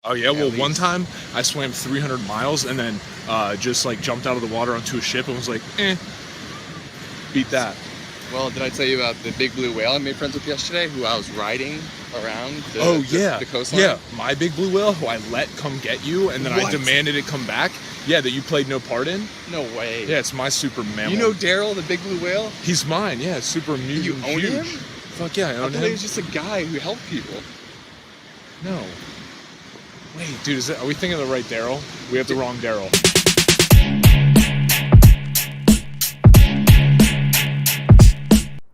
Oh yeah, well one time I swam 300 miles and then just like jumped out of the water onto a ship and was like, beat that. Well, did I tell you about the big blue whale I made friends with yesterday, who I was riding around the coastline? Yeah, my big blue whale, who I let come get you, and then I demanded it come back. Yeah, that you played no part in. No way. Yeah, it's my super mammal. You know Daryl, the big blue whale? He's mine, yeah, super mutant. You own him? Fuck yeah, I own him. I thought he was just a guy who helped people. No. Wait, dude, are we thinking of the right Daryl? We have the wrong Daryl.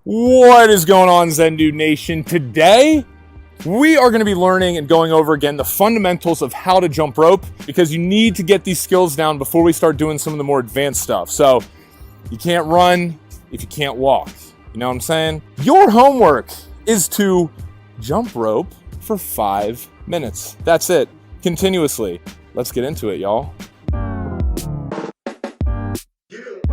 What is going on, Zendude Nation? Today, we are going to be learning and going over again the fundamentals of how to jump rope, because you need to get these skills down before we start doing some of the more advanced stuff. So, you can't run if you can't walk. You know what I'm saying? Your homework is to jump rope for 5 minutes. That's it. Continuously. Let's get into it, y'all.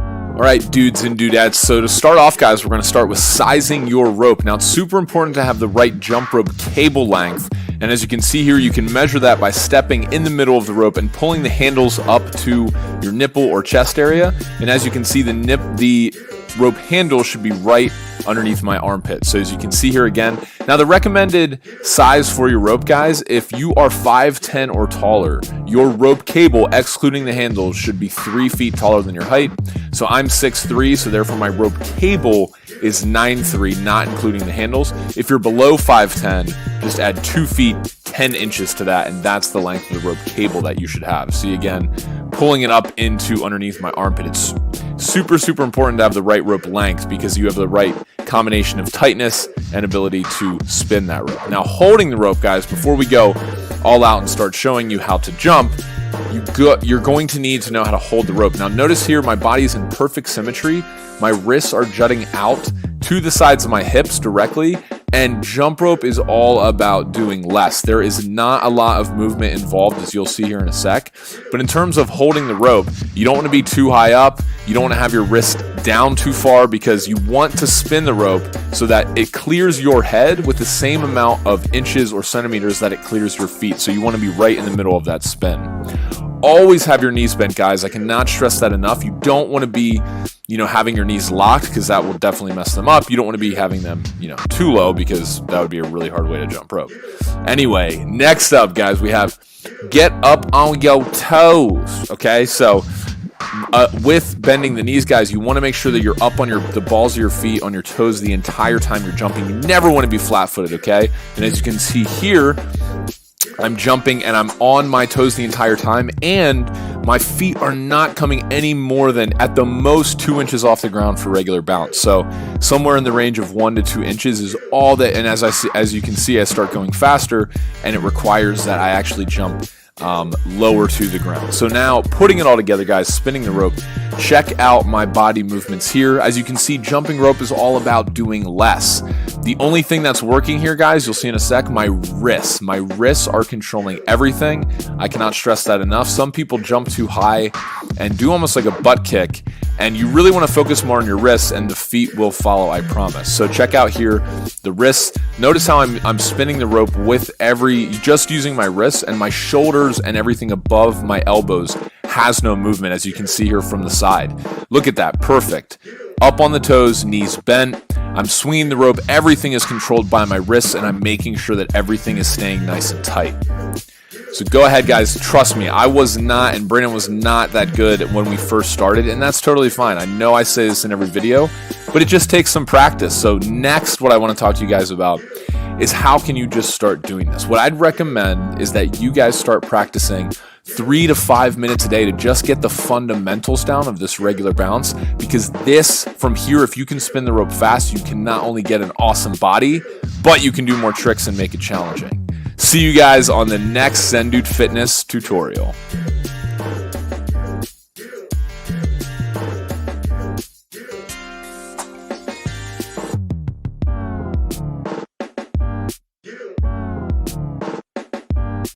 All right, dudes and dudettes. So to start off, guys, we're going to start with sizing your rope. Now, it's super important to have the right jump rope cable length. And as you can see here, you can measure that by stepping in the middle of the rope and pulling the handles up to your nipple or chest area. And as you can see, the rope handle should be right underneath my armpit. So as you can see here again, now the recommended size for your rope, guys, if you are 5'10" or taller, your rope cable, excluding the handles, should be 3 feet taller than your height. So I'm 6'3", so therefore my rope cable is 9'3", not including the handles. If you're below 5'10", just add 2 feet 10 inches to that, and that's the length of the rope cable that you should have. See, again, pulling it up into underneath my armpit. It's super important to have the right rope length, because you have the right combination of tightness and ability to spin that rope. Now, holding the rope, guys, before we go all out and start showing you how to jump, you're going to need to know how to hold the rope. Now, notice here my body is in perfect symmetry. My wrists are jutting out to the sides of my hips directly, and jump rope is all about doing less. There is not a lot of movement involved, as you'll see here in a sec. But in terms of holding the rope, you don't want to be too high up. You don't want to have your wrist down too far, because you want to spin the rope so that it clears your head with the same amount of inches or centimeters that it clears your feet. So you want to be right in the middle of that spin. Always have your knees bent, guys. I cannot stress that enough. You don't want to be, having your knees locked, because that will definitely mess them up. You don't want to be having them, too low, because that would be a really hard way to jump rope. Anyway, next up, guys, we have get up on your toes. Okay, so with bending the knees, guys, you want to make sure that you're up on the balls of your feet, on your toes the entire time you're jumping. You never want to be flat-footed, okay? And as you can see here, I'm jumping and I'm on my toes the entire time, and my feet are not coming any more than at the most 2 inches off the ground for regular bounce. So somewhere in the range of 1 to 2 inches is all that. And as you can see, I start going faster, and it requires that I actually jump lower to the ground. So now, putting it all together, guys, spinning the rope, check out my body movements here. As you can see, jumping rope is all about doing less. The only thing that's working here, guys, you'll see in a sec, my wrists. My wrists are controlling everything. I cannot stress that enough. Some people jump too high and do almost like a butt kick, and you really want to focus more on your wrists, and the feet will follow, I promise. So check out here the wrists. Notice how I'm spinning the rope with just using my wrists, and my shoulders and everything above my elbows has no movement, as you can see here from the side. Look at that, perfect. Up on the toes, knees bent. I'm swinging the rope. Everything is controlled by my wrists, and I'm making sure that everything is staying nice and tight. So go ahead, guys. Trust me, I was not, and Brandon was not that good when we first started, and that's totally fine. I know I say this in every video, but it just takes some practice. So next, what I want to talk to you guys about is how can you just start doing this? What I'd recommend is that you guys start practicing 3 to 5 minutes a day to just get the fundamentals down of this regular bounce, because this, from here, if you can spin the rope fast, you can not only get an awesome body, but you can do more tricks and make it challenging. See you guys on the next Zendude Fitness tutorial.